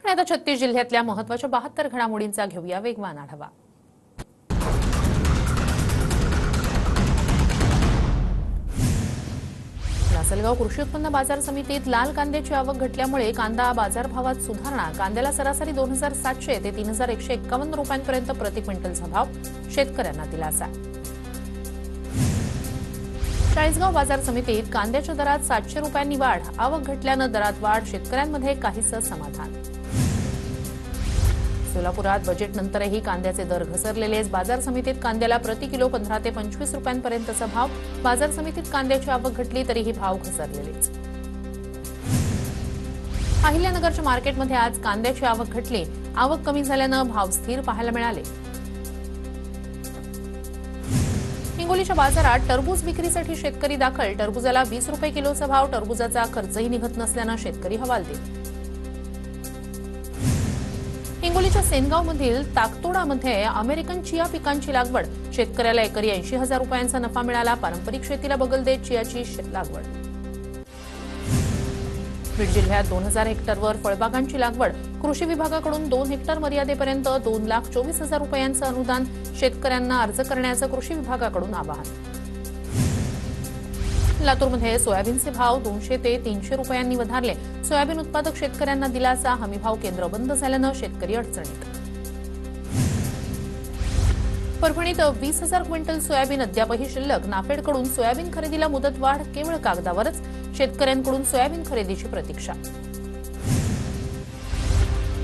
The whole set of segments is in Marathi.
आणि आता 36 जिल्ह्यातल्या महत्त्वाच्या 72 घडामोडींचा घेऊया वेगवान आढावा। लासलगाव कृषी उत्पन्न बाजार समितीत लाल कांद्याची आवक घटल्यामुळे कांदा बाजारभावात सुधारणा। कांद्याला सरासरी 2700 ते 3151 रुपयांपर्यंत प्रति क्विंटलचा भाव, शेतकऱ्यांना दिलासा। चाळीसगाव बाजार समितीत कांद्याच्या दरात 700 रुपयांनी वाढ। आवक घटल्यानं दरात वाढ, शेतकऱ्यांमध्ये काहीसं समाधान। सोलापुरात बजेटनंतरही कांद्याचे दर घसरलेलेच। बाजार समितीत कांद्याला प्रति किलो 15 ते 25 रुपयांपर्यंतचा भाव। बाजार समितीत कांद्याची आवक घटली तरीही भाव घसरलेलेच। अहिल्यानगरच्या मार्केटमध्ये आज कांद्याची आवक घटली। आवक कमी झाल्यानं भाव स्थिर पाहायला मिळाले। हिंगोलीच्या बाजारात टरबूज विक्रीसाठी शेतकरी दाखल। टरबुजाला 20 रुपये किलोचा भाव। टरबुजाचा खर्चही निघत नसल्यानं शेतकरी हवालदिल। हिंगोलीच्या सेनगावमधील ताकतोडामध्ये अमेरिकन चिया पिकांची लागवड। शेतकऱ्याला एकरी 80,000 रुपयांचा नफा मिळाला। पारंपरिक शेतीला बगल देत चियाची लागवड। बीड जिल्ह्यात 2000 हेक्टरवर फळबागांची लागवड। कृषी विभागाकडून 2 हेक्टर मर्यादेपर्यंत 2,24,000 रुपयांचं अनुदान। शेतकऱ्यांना अर्ज करण्याचं कृषी विभागाकडून आवाहन। लातूरमध्ये सोयाबीनचे भाव 200 ते 300 रुपयांनी वधारले। सोयाबीन उत्पादक शेतकऱ्यांना दिलासा। हमीभाव केंद्र बंद झाल्यानं शेतकरी अडचणीत। परभणीत 20,000 क्विंटल सोयाबीन अद्यापही शिल्लक। नाफेडकडून सोयाबीन खरेदीला मुदतवाढ केवळ कागदावरच। शेतकऱ्यांकडून सोयाबीन खरेदीची प्रतीक्षा।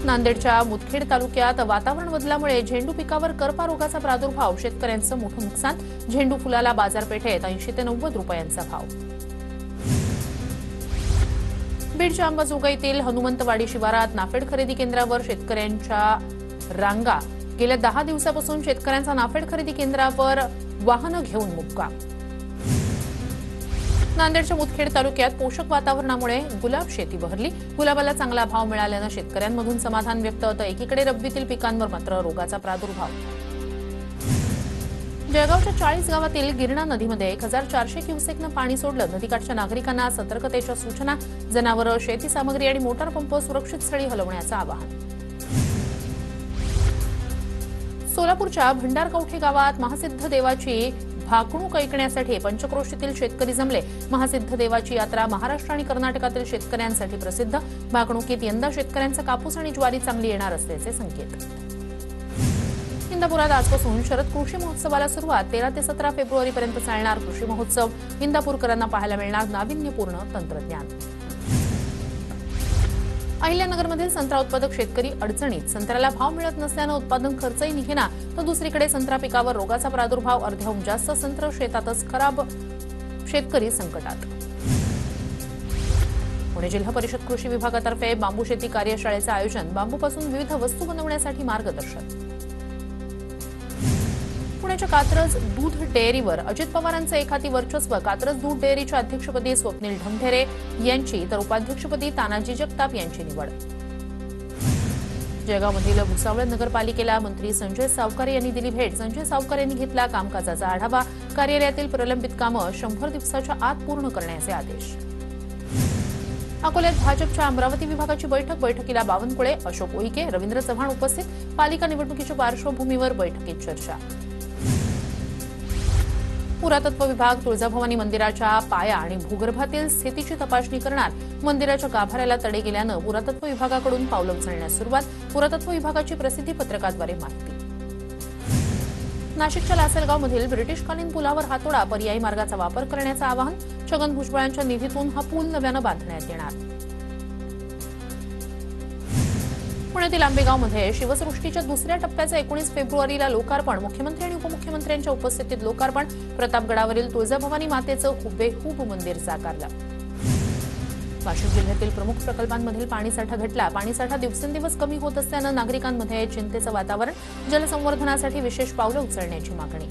नांदेडच्या मुदखेड तालुक्यात वातावरण बदलामुळे झेंडू पिकावर करपा रोगाचा प्रादुर्भाव। शेतकऱ्यांचं मोठं नुकसान। झेंडू फुलाला बाजारपेठेत 80 ते 90 रुपयांचा भाव। बीडच्या अंबाजोगाईतील हनुमंतवाडी शिवारात नाफेड खरेदी केंद्रावर शेतकऱ्यांच्या रांगा। गेल्या 10 दिवसापासून शेतकऱ्यांचा नाफेड खरेदी केंद्रावर वाहनं घेऊन मुक्काम। नांदेडच्या मुदखेड तालुक्यात पोषक वातावरणामुळे गुलाब शेती बहरली। गुलाबाला चांगला भाव मिळाल्यानं शेतकऱ्यांमधून समाधान व्यक्त। तर एकीकडे रब्बीतील पिकांवर मात्र रोगाचा प्रादुर्भाव। जळगावच्या 40 गावातील गिरणा नदीमध्ये 1400 क्युसेकनं पाणी सोडलं। नदीकाठच्या नागरिकांना सतर्कतेच्या सूचना। जनावरं, शेती सामग्री आणि मोटार पंप सुरक्षित स्थळी हलवण्याचं आवाहन। सोलापूरच्या भंडारकवठे गावात महासिद्ध देवाची भाकणूक ऐकण्यासाठी पंचक्रोशीतील शेतकरी जमले। महासिद्ध देवाची यात्रा महाराष्ट्र आणि कर्नाटकातील शेतकऱ्यांसाठी प्रसिद्ध। भाकणुकीत यंदा शेतकऱ्यांचा कापूस आणि ज्वारी चांगली येणार असल्याचे संकेत। इंदापुरात आजपासून शरद कृषी महोत्सवाला सुरुवात। 13 ते 17 फेब्रुवारीपर्यंत चालणार कृषी महोत्सव। इंदापूरकरांना पाहायला मिळणार नाविन्यपूर्ण तंत्रज्ञान। अहिल्यानगरमधील संत्रा उत्पादक शेतकरी अडचणीत। संत्र्याला भाव मिळत नसल्यानं उत्पादन खर्चही निघेना। तर दुसरीकडे संत्रा पिकावर रोगाचा प्रादुर्भाव। अर्ध्याहून जास्त संत्र शेतातच खराब। शेतकरी संकटात। पुणे जिल्हा परिषद कृषी विभागातर्फे बांबू शेती कार्यशाळेचं आयोजन। बांबूपासून विविध वस्तू बनवण्यासाठी मार्गदर्शन। पुण्याच्या कात्रज दूध डेअरीवर अजित पवारांचं एकाती वर्चस्व। कात्रज दूध डेअरीच्या अध्यक्षपदी स्वप्नील ढमढेरे यांची तर उपाध्यक्षपदी तानाजी जगताप यांची निवड। जळगावमधील भुसावळ नगरपालिकेला मंत्री संजय सावकारे यांनी दिली भेट। संजय सावकारे यांनी घेतला कामकाजाचा आढावा। कार्यालयातील प्रलंबित कामं 100 दिवसाच्या आत पूर्ण करण्याचे आदेश। अकोल्यात भाजपच्या अमरावती विभागाची बैठक। बैठकीला बावनकुळे, अशोक उईके, रवींद्र चव्हाण उपस्थित। पालिका निवडणुकीच्या पार्श्वभूमीवर बैठकीत चर्चा। पुरातत्व विभाग तुळजाभवानी मंदिराच्या पाया आणि भूगर्भातील स्थितीची तपासणी करणार। मंदिराच्या गाभाऱ्याला तडे गेल्यानं पुरातत्व विभागाकडून पावलं उचलण्यास सुरुवात। पुरातत्व विभागाची प्रसिद्धी पत्रकाद्वारे माहिती। नाशिकच्या लासलगावमधील ब्रिटिशकालीन पुलावर हातोडा। पर्यायी मार्गाचा वापर करण्याचं आवाहन। छगन भुजबळांच्या निधीतून हा पूल नव्यानं बांधण्यात येणार। पुण्यातील आंबेगावमध्ये शिवसृष्टीच्या दुसऱ्या टप्प्याचं 19 फेब्रुवारीला लोकार्पण। मुख्यमंत्री आणि उपमुख्यमंत्र्यांच्या उपस्थितीत लोकार्पण। प्रतापगडावरील तुळजाभवानी मातेचं हुबेहूब मंदिर साकारलं। वाशिम जिल्ह्यातील प्रमुख प्रकल्पांमधील पाणीसाठा घटला। पाणीसाठा दिवसेंदिवस कमी होत असल्यानं नागरिकांमध्ये चिंतेचं वातावरण। जलसंवर्धनासाठी विशेष पावलं उचलण्याची मागणी।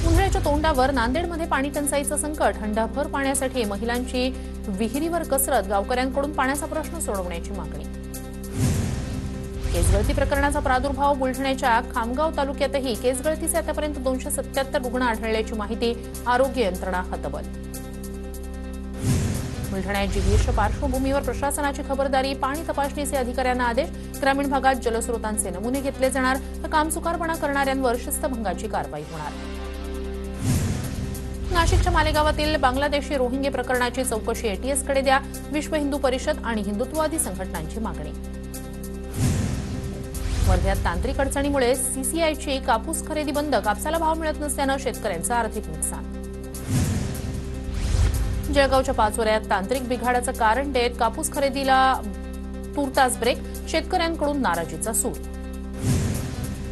उन्हाळ्याच्या तोंडावर नांदेडमध्ये पाणी टंचाईचं संकट। हंडाभर पाण्यासाठी महिलांची विहिरीवर कसरत। गावकऱ्यांकडून पाण्याचा प्रश्न सोडवण्याची मागणी। केसगळती प्रकरणाचा प्रादुर्भाव। बुलढाण्याच्या खामगाव तालुक्यातही केसगळतीचे आतापर्यंत 277 रुग्ण आढळल्याची माहिती। आरोग्य यंत्रणा हतबल। बुलढाण्यात जीवीएसच्या पार्श्वभूमीवर प्रशासनाची खबरदारी, पाणी तपासणीचे अधिकाऱ्यांना आदेश, ग्रामीण भागात जलस्रोतांचे नमुने घेतले जाणार, तर कामचुकारपणा करणाऱ्यांवर शिस्तभंगाची कारवाई होणार. नाशिकच्या मालेगावातील बांगलादेशी रोहिंगे प्रकरणाची चौकशी एटीएसकडे द्या, विश्व हिंदू परिषद आणि हिंदुत्ववादी संघटनांची मागणी. वर्ध्यात तांत्रिक अडचणीमुळे सीसीआयची कापूस खरेदी बंद, कापसाला भाव मिळत नसल्यानं शेतकऱ्यांचं आर्थिक नुकसान. जळगावच्या पाचोऱ्यात तांत्रिक बिघाडाचं कारण देत कापूस खरेदीला तुर्तास ब्रेक, शेतकऱ्यांकडून नाराजीचा सूर.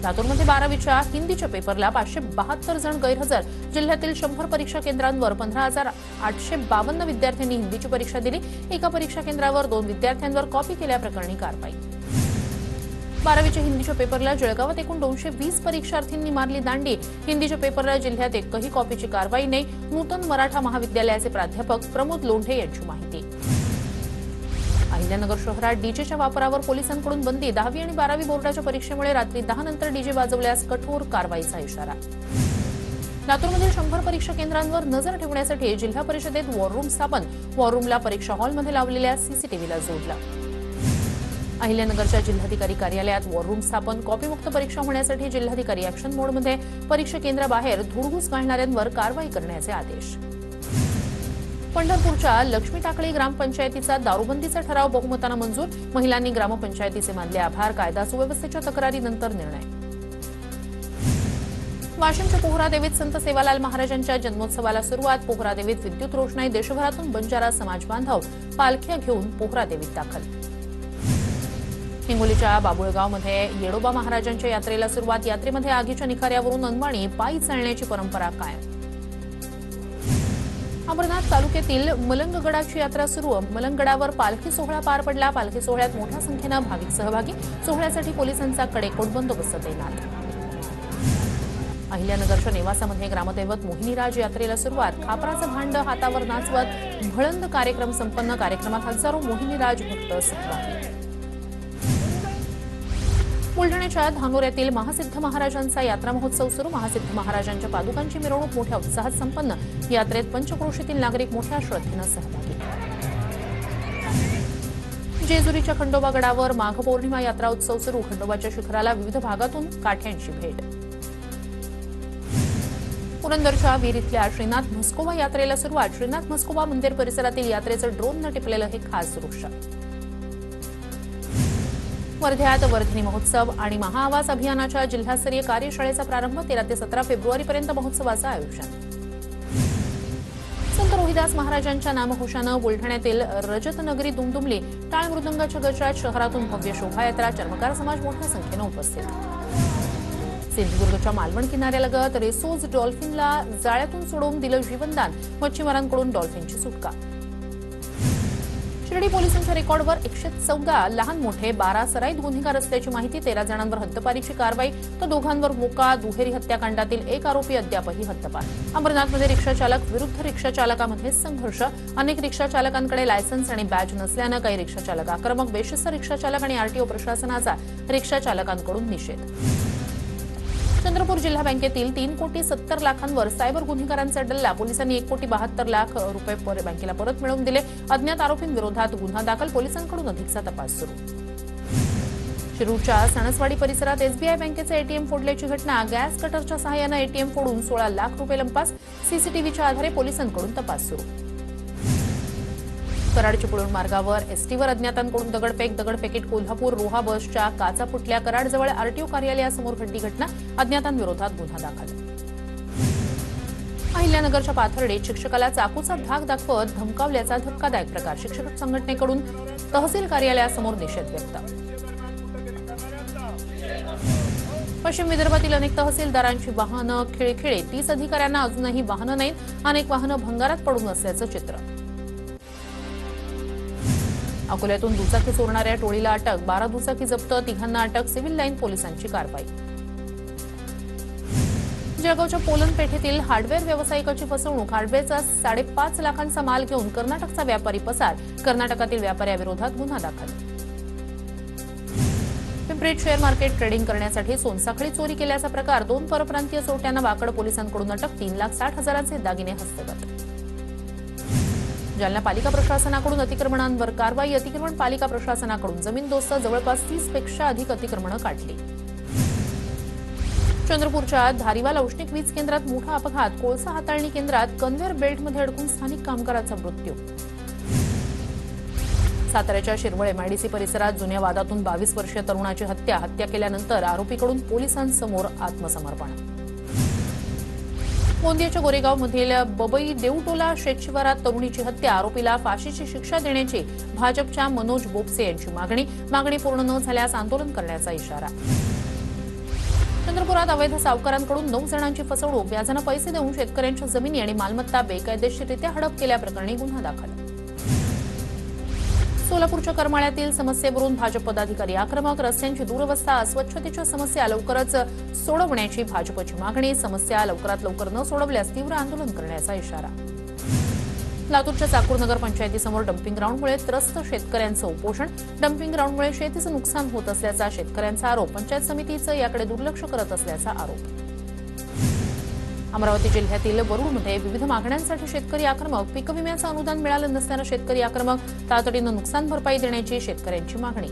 लातूरमध्ये 12वीच्या हिंदीच्या पेपरला 572 जण गैरहजर, जिल्ह्यातील 100 परीक्षा केंद्रांवर 15,852 विद्यार्थ्यांनी हिंदीची परीक्षा दिली. एका परीक्षा केंद्रावर 2 विद्यार्थ्यांवर कॉपी केल्याप्रकरणी कारवाई. 12वीच्या हिंदीच्या पेपरला जळगावात एकूण 220 परीक्षार्थींनी मारली दांडी. हिंदीच्या पेपरला जिल्ह्यात एकही कॉपीची कारवाई नाही. नूतन मराठा महाविद्यालयाचे प्राध्यापक प्रमोद लोंढे यांची माहिती. अहिल्यानगर शहरात डीजेच्या वापरावर पोलिसांकडून बंदी, 10वी आणि 12वी बोर्डाच्या परीक्षेमुळे रात्री 10 नंतर डीजे वाजवल्यास कठोर कारवाईचा इशारा. लातूरमधील 100 परीक्षा केंद्रांवर नजर ठेवण्यासाठी जिल्हा परिषदेत वॉर रूम स्थापन, वॉर रूमला परीक्षा हॉलमध्ये लावलेल्या सीसीटीव्हीला जोडला. अहिल्यानगरच्या जिल्हाधिकारी कार्यालयात वॉर रूम स्थापन, कॉपीमुक्त परीक्षा होण्यासाठी जिल्हाधिकारी ऍक्शन मोडमध्ये, परीक्षा केंद्राबाहेर धुडगूस घालणाऱ्यांवर कारवाई करण्याचे आदेश. पंढरपूरच्या लक्ष्मी टाकळी ग्रामपंचायतीचा दारूबंदीचा ठराव बहुमतानं मंजूर, महिलांनी ग्रामपंचायतीचे मानले आभार, कायदा सुव्यवस्थेच्या तक्रारीनंतर निर्णय. वाशिमच्या पोहरादेवीत संत सेवालाल महाराजांच्या जन्मोत्सवाला सुरुवात, पोहरादेवीत विद्युत रोषणाई, देशभरातून बंजारा समाज बांधव पालख्या घेऊन पोहरादेवीत दाखल. हिंगोलीच्या बाबुळगावमध्ये येडोबा महाराजांच्या यात्रेला सुरुवात, यात्रेमध्ये आगीच्या निखाऱ्यावरून अनवाणी पायी चालण्याची परंपरा कायम. अमरनाथ तालुक्यातील मलंगगडाची यात्रा सुरू, मलंगगडावर पालखी सोहळा पार पडला. पालखी सोहळ्यात मोठ्या संख्येनं भाविक सहभागी, सोहळ्यासाठी पोलिसांचा कडेकोट बंदोबस्त तैनात. अहिल्यानगरच्या नेवासामध्ये ग्रामदैवत मोहिनीराज यात्रेला सुरुवात, खापराचं भांड हातावर नाचवत भळंद कार्यक्रम संपन्न, कार्यक्रमात हजारो मोहिनीराज भक्त सहभागी. बुलढाण्याच्या धानोऱ्यातील महासिद्ध महाराजांचा यात्रा महोत्सव सुरू, महासिद्ध महाराजांच्या पादुकांची मिरवणूक मोठ्या उत्साहात संपन्न, यात्रेत पंचक्रोशीतील नागरिक मोठ्या श्रद्धेनं सहभागी. जेजुरीच्या खंडोबा गडावर माघ पौर्णिमा यात्रा उत्सव सुरू, खंडोबाच्या शिखराला विविध भागातून काठ्यांची भेट. पुरंदरच्या वीर इथल्या श्रीनाथ म्हस्कोबा यात्रेला सुरुवात, श्रीनाथ म्हस्कोबा मंदिर परिसरातील यात्रेचं ड्रोननं टिपलेलं हे खास दृश्य. वर्ध्यात वर्धिनी महोत्सव आणि महाआवाज अभियानाच्या जिल्हास्तरीय कार्यशाळेचा प्रारंभ, 13 ते 17 फेब्रुवारीपर्यंत महोत्सवाचं आयोजन. संत रोहिदास महाराजांच्या नामघोषानं बुलढाण्यातील रजतनगरी दुमदुमली, टाळ मृदंगाच्या गजरात शहरातून भव्य शोभायात्रा, चर्मकार समाज मोठ्या संख्येनं उपस्थित. सिंधुदुर्गच्या मालवण किनाऱ्यालगत रेसोज डॉल्फिनला जाळ्यातून सोडून दिलं जीवनदान, मच्छीमारांकडून डॉल्फिनची सुटका. शिर्डी पोलिसांच्या रेकॉर्डवर 114 लहान मोठे 12 सराईत गुन्हेगार असल्याची माहिती, 13 जणांवर हद्दपारीची कारवाई, तर दोघांवर मोका. दुहेरी हत्याकांडातील एक आरोपी अद्यापही हद्दपार. अमरनाथमध्ये रिक्षाचालक विरुद्ध रिक्षाचालकामध्ये संघर्ष, अनेक रिक्षाचालकांकडे लायसन्स आणि बॅज नसल्यानं काही रिक्षाचालक आक्रमक, बेशिस्त रिक्षाचालक आणि आरटीओ प्रशासनाचा रिक्षाचालकांकडून निषेध. चंद्रपूर जिल्हा बँकेतील 3,70,00,000 सायबर गुन्हेगारांचा डल्ला, पोलिसांनी 1,72,00,000 रुपये बँकेला परत मिळवून दिले. अज्ञात आरोपींविरोधात गुन्हा दाखल, पोलिसांकडून अधिकचा तपास सुरू. शिरूरच्या सणसवाडी परिसरात एसबीआय बँकेचे एटीएम फोडल्याची घटना, गॅस कटरच्या सहाय्यानं एटीएम फोडून 16 लाख रुपये लंपास, सीसीटीव्हीच्या आधारे पोलिसांकडून तपास सुरू. कराड चिपळूण मार्गावर एसटीवर अज्ञातांकडून दगडफेकीत कोल्हापूर रोहा बसच्या काचा फुटल्या, कराडजवळ आरटीओ कार्यालयासमोर घडली घटना, अज्ञातांविरोधात गुन्हा दाखल. अहिल्यानगरच्या पाथर्डीत शिक्षकाला चाकूचा धाक दाखवत धमकावल्याचा धक्कादायक प्रकार, शिक्षक संघटनेकडून तहसील कार्यालयासमोर निषेध व्यक्त. पश्चिम विदर्भातील अनेक तहसीलदारांची वाहनं खिळखिळे, 30 अधिकाऱ्यांना अजूनही वाहनं नाहीत, अनेक वाहनं भंगारात पडून असल्याचं चित्र. अकोल्यातून दुचाकी चोरणाऱ्या टोळीला अटक, 12 दुचाकी जप्त, 3 अटक, सिव्हिल लाईन पोलिसांची कारवाई. जळगावच्या पोलन पेठेतील हार्डवेअर व्यावसायिकाची फसवणूक, हार्डवेअरचा 5.5 लाखांचा माल घेऊन कर्नाटकचा व्यापारी पसार, कर्नाटकातील व्यापाऱ्याविरोधात गुन्हा दाखल. पिंपरीत शेअर मार्केट ट्रेडिंग करण्यासाठी सोनसाखळी चोरी केल्याचा प्रकार, 2 परप्रांतीय चोरट्यांना वाकड पोलिसांकडून अटक, 3,60,000चे दागिने हस्तगत. जालना पालिका प्रशासनाकडून अतिक्रमणांवर कारवाई. अतिक्रमण पालिका प्रशासनाकडून जमीनदोस्त जवळपास 30 पेक्षा अधिक अतिक्रमणं काढली. चंद्रपूरच्या धारीवाल औष्णिक वीज केंद्रात मोठा अपघात. कोळसा हाताळणी केंद्रात कन्व्हेअर बेल्टमध्ये अडकून स्थानिक कामगाराचा मृत्यू. साताऱ्याच्या शिरवळ एमआयडीसी परिसरात जुन्या वादातून 22 वर्षीय तरुणाची हत्या. हत्या केल्यानंतर आरोपीकडून पोलिसांसमोर आत्मसमर्पण. गोंदियाच्या गोरेगावमधील बबई देवटोला शेतशिवारात तरुणीची हत्या. आरोपीला फाशीची शिक्षा देण्याची भाजपच्या मनोज बोपसे यांची मागणी पूर्ण न झाल्यास आंदोलन करण्याचा इशारा. चंद्रपुरात अवैध सावकारांकडून 9 जणांची फसवणूक. व्याजानं पैसे देऊन शेतकऱ्यांच्या जमिनी आणि मालमत्ता बेकायदेशीररित्या हडप केल्याप्रकरणी गुन्हा दाखल. सोलापूरच्या करमाळ्यातील समस्येवरून भाजप पदाधिकारी आक्रमक. रस्त्यांची दुरवस्था, अस्वच्छतेच्या समस्या लवकरच सोडवण्याची भाजपची मागणी. समस्या लवकरात लवकर न सोडवल्यास तीव्र आंदोलन करण्याचा इशारा. लातूरच्या चाकूरनगर पंचायतीसमोर डम्पिंग ग्राउंडमुळे त्रस्त शेतकऱ्यांचं उपोषण. डम्पिंग ग्राउंडमुळे शेतीचं नुकसान होत असल्याचा शेतकऱ्यांचा आरोप. पंचायत समितीचं याकडे दुर्लक्ष करत असल्याचा आरोप. अमरावती जिल्ह्यातील वरुडमध्ये विविध मागण्यांसाठी शेतकरी आक्रमक. पीक विम्याचं अनुदान मिळालं नसल्यानं शेतकरी आक्रमक. तातडीनं नुकसान भरपाई देण्याची शेतकऱ्यांची मागणी.